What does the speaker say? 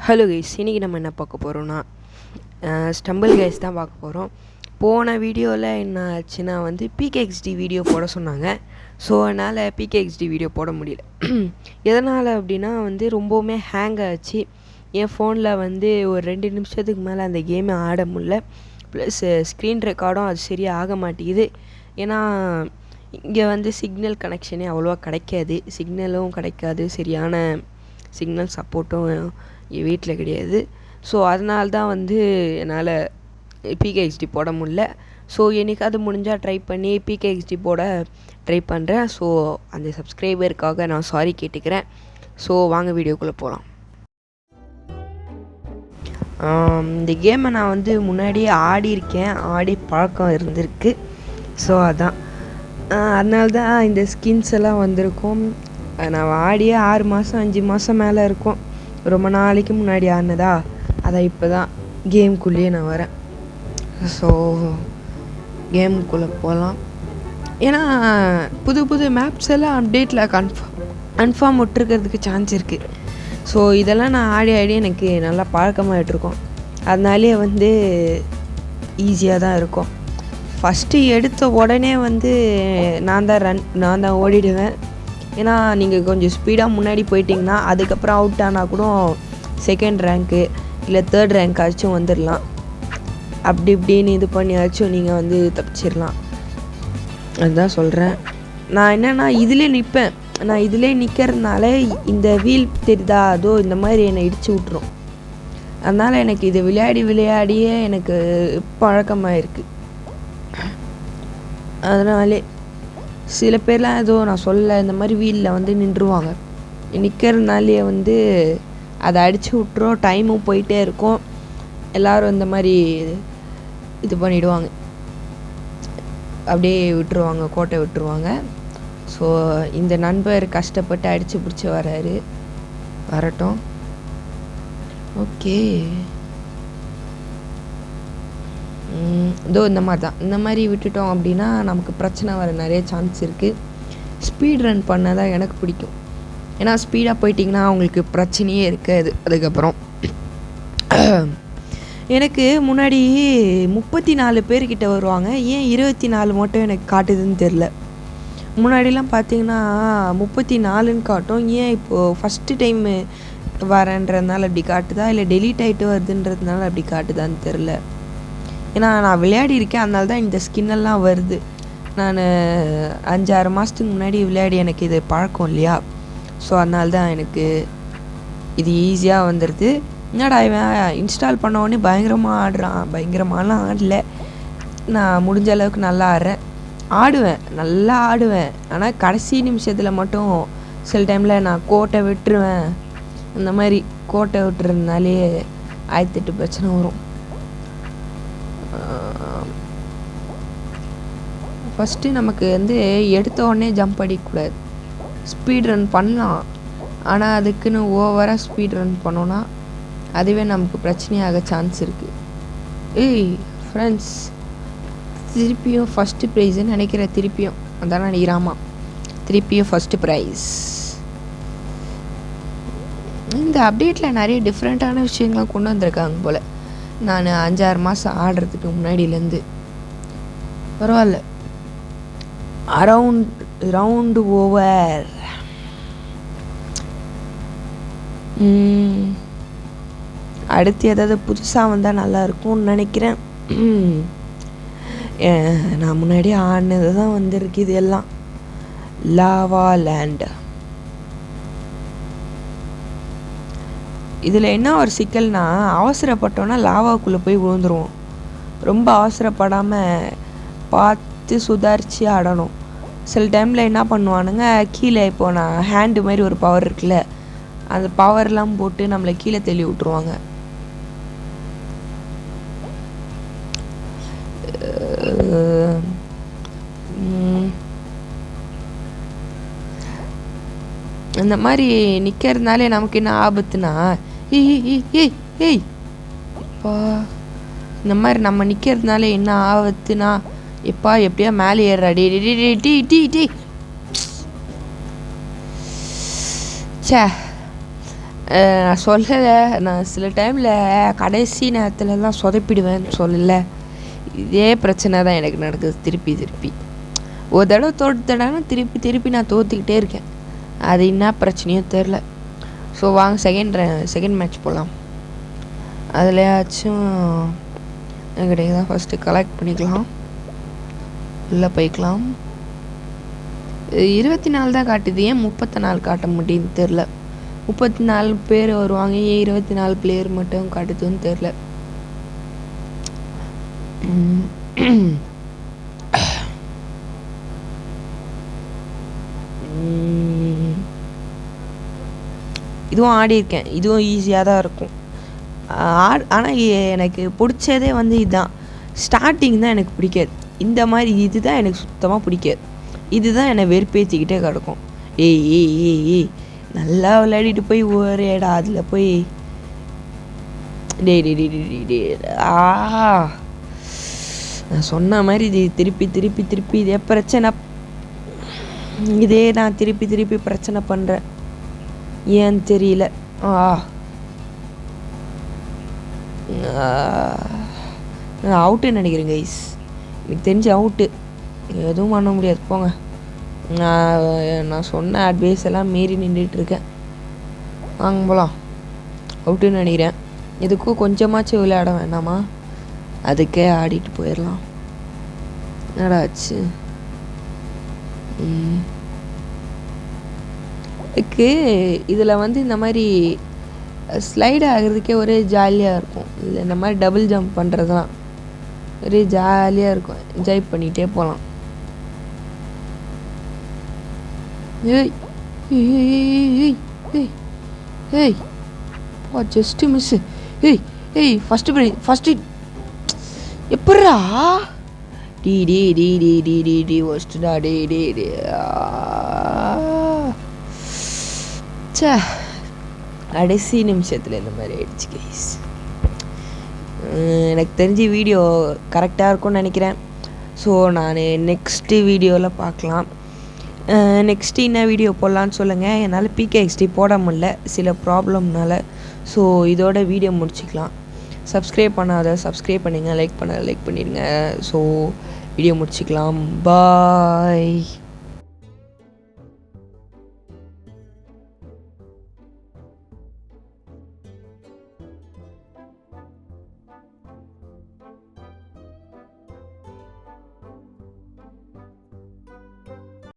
Hello guys, இன்றைக்கி நம்ம என்ன பார்க்க போகிறோன்னா ஸ்டம்பிள் கைஸ் தான் பார்க்க போகிறோம். போன வீடியோவில் என்ன ஆச்சுன்னா பிகேஎக்ஸ்டி வீடியோ போட சொன்னாங்க. ஸோ அதனால் பிகேஎக்ஸ்டி வீடியோ போட முடியல. எதனால் அப்படின்னா ரொம்பவுமே ஹேங் ஆச்சு. என் ஃபோனில் ஒரு 2 நிமிஷத்துக்கு மேலே அந்த கேமை ஆட முடியல. ப்ளஸ் ஸ்க்ரீன் ரெக்கார்டும் அது சரியாக ஆக மாட்டேங்குது. ஏன்னா இங்கே சிக்னல் கனெக்ஷனே அவ்வளோவா கிடைக்காது. சிக்னலும் கிடைக்காது, சரியான சிக்னல் சப்போர்ட்டும் என் வீட்டில் கிடையாது. ஸோ அதனால தான் என்னால் பிகேஎக்ஸ்டி போட முடில. ஸோ என்னைக்காவது முடிஞ்சால் ட்ரை பண்ணி பிகேஎக்ஸ்டி போட ட்ரை பண்ணுறேன். ஸோ அந்த சப்ஸ்கிரைபருக்காக நான் சாரி கேட்டுக்கிறேன். ஸோ வாங்க வீடியோக்குள்ளே போகலாம். இந்த கேமை நான் முன்னாடியே ஆடியிருக்கேன், ஆடி பழக்கம் இருந்திருக்கு. ஸோ அதான் அதனால தான் இந்த ஸ்கின்ஸ் எல்லாம் வந்திருக்கும். நான் ஆடியே 6 மாதம் 5 மாதம் மேலே இருக்கும். ரொம்ப நாளைக்கு முன்னாடி ஆடினதா, அதான் இப்போ தான் கேமுக்குள்ளேயே நான் வரேன். ஸோ கேமுக்குள்ளே போகலாம். ஏன்னா புது புது மேப்ஸ் எல்லாம் அப்டேட்டில் கன்ஃபார்ம் விட்டுருக்கிறதுக்கு சான்ஸ் இருக்குது. ஸோ இதெல்லாம் நான் ஆடி எனக்கு நல்லா பழக்கமாகிட்ருக்கோம். அதனாலே ஈஸியாக தான் இருக்கும். ஃபஸ்ட்டு எடுத்த உடனே நான் தான் ஓடிடுவேன். ஏன்னா நீங்கள் கொஞ்சம் ஸ்பீடாக முன்னாடி போயிட்டிங்கன்னா அதுக்கப்புறம் அவுட் ஆனால் கூட 2nd ரேங்க்கு இல்லை 3rd ரேங்க் ஆச்சும் வந்துடலாம். அப்படி இப்படின்னு இது பண்ணியாச்சும் நீங்கள் தப்பிச்சிடலாம். அதுதான் சொல்கிறேன். நான் என்னென்னா இதிலே நிற்பேன். நான் இதிலே நிற்கிறதுனால இந்த வீல் தெரியுதா, அதோ இந்த மாதிரி என்னை இடித்து விட்ரும். அதனால் எனக்கு இது விளையாடியே எனக்கு பழக்கமாக இருக்குது. அதனாலே சில பேர்லாம் ஏதோ நான் சொல்ல இந்த மாதிரி வீலில் நின்றுவாங்க. நிற்கிறதுனாலே அதை அடித்து விட்டுரும். டைமும் போயிட்டே இருக்கும். எல்லோரும் இந்த மாதிரி இது பண்ணிவிடுவாங்க, அப்படியே விட்டுருவாங்க, கோட்டை விட்டுருவாங்க. ஸோ இந்த நண்பர் கஷ்டப்பட்டு அடித்து பிடிச்சி வரட்டும். ஓகே, இதோ இந்த மாதிரி தான். இந்த மாதிரி விட்டுட்டோம் அப்படின்னா நமக்கு பிரச்சனை வர நிறைய சான்ஸ் இருக்குது. ஸ்பீட் ரன் பண்ண தான் எனக்கு பிடிக்கும். ஏன்னா ஸ்பீடாக போயிட்டிங்கன்னா அவங்களுக்கு பிரச்சனையே இருக்காது. அதுக்கப்புறம் எனக்கு முன்னாடி 34 பேர்கிட்ட வருவாங்க. ஏன் 24 மட்டும் எனக்கு காட்டுதுன்னு தெரில. முன்னாடிலாம் பார்த்தீங்கன்னா 34ன்னு காட்டும். ஏன் இப்போது ஃபஸ்ட்டு டைமு வரேன்றதுனால அப்படி காட்டுதா, இல்லை டெலீட் ஆகிட்டு வருதுன்றதுனால அப்படி காட்டுதான்னு தெரில. ஏன்னா நான் விளையாடி இருக்கேன், அதனால தான் இந்த ஸ்கின்னெல்லாம் வருது. நான் 5-6 மாதத்துக்கு முன்னாடி விளையாடி எனக்கு இது பழக்கம் இல்லையா. ஸோ அதனால தான் எனக்கு இது ஈஸியாக வந்துடுது. என்னடா இவன் இன்ஸ்டால் பண்ண உடனே பயங்கரமாக ஆடுறான். பயங்கரமாலாம் ஆடலை, நான் முடிஞ்ச அளவுக்கு நல்லா நல்லா ஆடுவேன். ஆனால் கடைசி நிமிஷத்தில் மட்டும் சில டைமில் நான் கோட்டை விட்டுருவேன். இந்த மாதிரி கோட்டை விட்டுறதுனாலே 1008 பிரச்சனை வரும். ஃபஸ்ட்டு நமக்கு எடுத்த உடனே ஜம்ப் அடிக்கக்கூடாது. ஸ்பீட் ரன் பண்ணலாம், ஆனால் அதுக்குன்னு ஓவராக ஸ்பீட் ரன் பண்ணோன்னா அதுவே நமக்கு பிரச்சனையாக சான்ஸ் இருக்குது. ஃப்ரெண்ட்ஸ், திருப்பியும் ஃபஸ்ட்டு ப்ரைஸுன்னு நினைக்கிறேன். திருப்பியும் அதான் நினைக்கிறாமா, திருப்பியும் ஃபஸ்ட்டு ப்ரைஸ். இந்த அப்டேட்டில் நிறைய டிஃப்ரெண்ட்டான விஷயங்கள் கொண்டு வந்திருக்காங்க போல். நான் 5-6 மாதம் ஆடுறதுக்கு முன்னாடியிலேருந்து பரவாயில்ல. Round over. அடுத்து ஏதாவது புதுசாக வந்தால் நல்லா இருக்கும்னு நினைக்கிறேன். நான் முன்னாடி ஆடினது தான் வந்திருக்கு. இது எல்லாம் லாவா லேண்ட். இதில் என்ன ஒரு சிக்கல்னா, அவசரப்பட்டோன்னா லாவாக்குள்ளே போய் விழுந்துருவோம். ரொம்ப அவசரப்படாமல் பார்த்து சுதாரித்து ஆடணும். சில டைமில் என்ன பண்ணுவானுங்க, கீழே இப்போது நான் ஹேண்டு மாதிரி ஒரு பவர் இருக்குல்ல, அந்த பவர்லாம் போட்டு நம்மளை கீழே தள்ளி விட்ருவாங்க. இந்த மாதிரி நிற்கிறதுனாலே நமக்கு என்ன ஆபத்துனா, ஏய் இப்போ இந்த மாதிரி நம்ம நிற்கிறதுனால என்ன ஆபத்துனா, எப்பா எப்படியா மேலே ஏறாடி சே நான் சொல்லலை, நான் சில டைமில் கடைசி நேரத்துலலாம் சொதப்பிடுவேன்னு சொல்லலை. இதே பிரச்சனை தான் எனக்கு நடக்குது திருப்பி. ஒரு தடவை தோற்றுனா திருப்பி நான் தோற்றுக்கிட்டே இருக்கேன். அது என்ன பிரச்சனையோ தெரில. ஸோ வாங்க செகண்ட் மேட்ச் போகலாம். அதுலையாச்சும் கிடைக்குதா ஃபஸ்ட்டு கலெக்ட் பண்ணிக்கலாம், உள்ளே போய்க்கலாம். 24 தான் காட்டுது, ஏன் 34 காட்ட முடியும்னு தெரில. 34 பேர் வருவாங்க, ஏன் 24 பிளேயர் மட்டும் காட்டுதுன்னு தெரில. இதுவும் ஆடியிருக்கேன், இதுவும் ஈஸியாக தான் இருக்கும். ஆனால் எனக்கு பிடிச்சதே வந்து இதுதான். ஸ்டார்டிங் தான் எனக்கு பிடிக்காது. இந்த மாதிரி இதுதான் எனக்கு சுத்தமாக பிடிக்காது. இதுதான் என்னை வெறுப்பேற்றிக்கிட்டே கிடக்கும். ஏய் நல்லா விளையாடிட்டு போய் ஒரேடா அதில் போய் டே நான் சொன்ன மாதிரி இது திருப்பி இதே பிரச்சனை. இதே நான் திருப்பி பிரச்சனை பண்ணுறேன், ஏன்னு தெரியல. அவுட்டுன்னு நினைக்கிறேன் கைஸ், எனக்கு தெரிஞ்சு அவுட்டு. எதுவும் பண்ண முடியாது, போங்க. நான் சொன்ன அட்வைஸ் எல்லாம் மீறி நின்றுட்டுருக்கேன். வாங்க போகலாம். அவுட்டுன்னு நினைக்கிறேன். எதுக்கும் கொஞ்சமாச்சும் விளையாட வேண்டாமா, அதுக்கே ஆடிட்டு போயிடலாம். என்னடா ஆச்சு? இதில் வந்து இந்த மாதிரி ஸ்லைடு ஆகிறதுக்கே ஒரே ஜாலியாக இருக்கும். இல்லை இந்த மாதிரி டபுள் ஜம்ப் பண்ணுறதுலாம் ஒரே ஜாலியாக இருக்கும், என்ஜாய் பண்ணிகிட்டே போகலாம். ஏய் ஜஸ்ட்டு மிஸ்ஸு. ஃபஸ்ட்டு எப்பட்றா? டி ஃபஸ்ட்டுடா. சே, கடைசி நிமிஷத்தில் இந்த மாதிரி ஆயிடுச்சு கைஸ். எனக்கு தெரிஞ்சு வீடியோ கரெக்டாக இருக்கும்னு நினைக்கிறேன். ஸோ நான் நெக்ஸ்ட்டு வீடியோவில் பார்க்கலாம். நெக்ஸ்ட்டு என்ன வீடியோ போடலான்னு சொல்லுங்கள். என்னால் PKXD போட முடியல சில ப்ராப்ளம்னால. ஸோ இதோட வீடியோ முடிச்சிக்கலாம். சப்ஸ்கிரைப் பண்ணாத சப்ஸ்கிரைப் பண்ணுங்கள், லைக் பண்ணிடுங்க. ஸோ வீடியோ முடிச்சிக்கலாம். பாய்.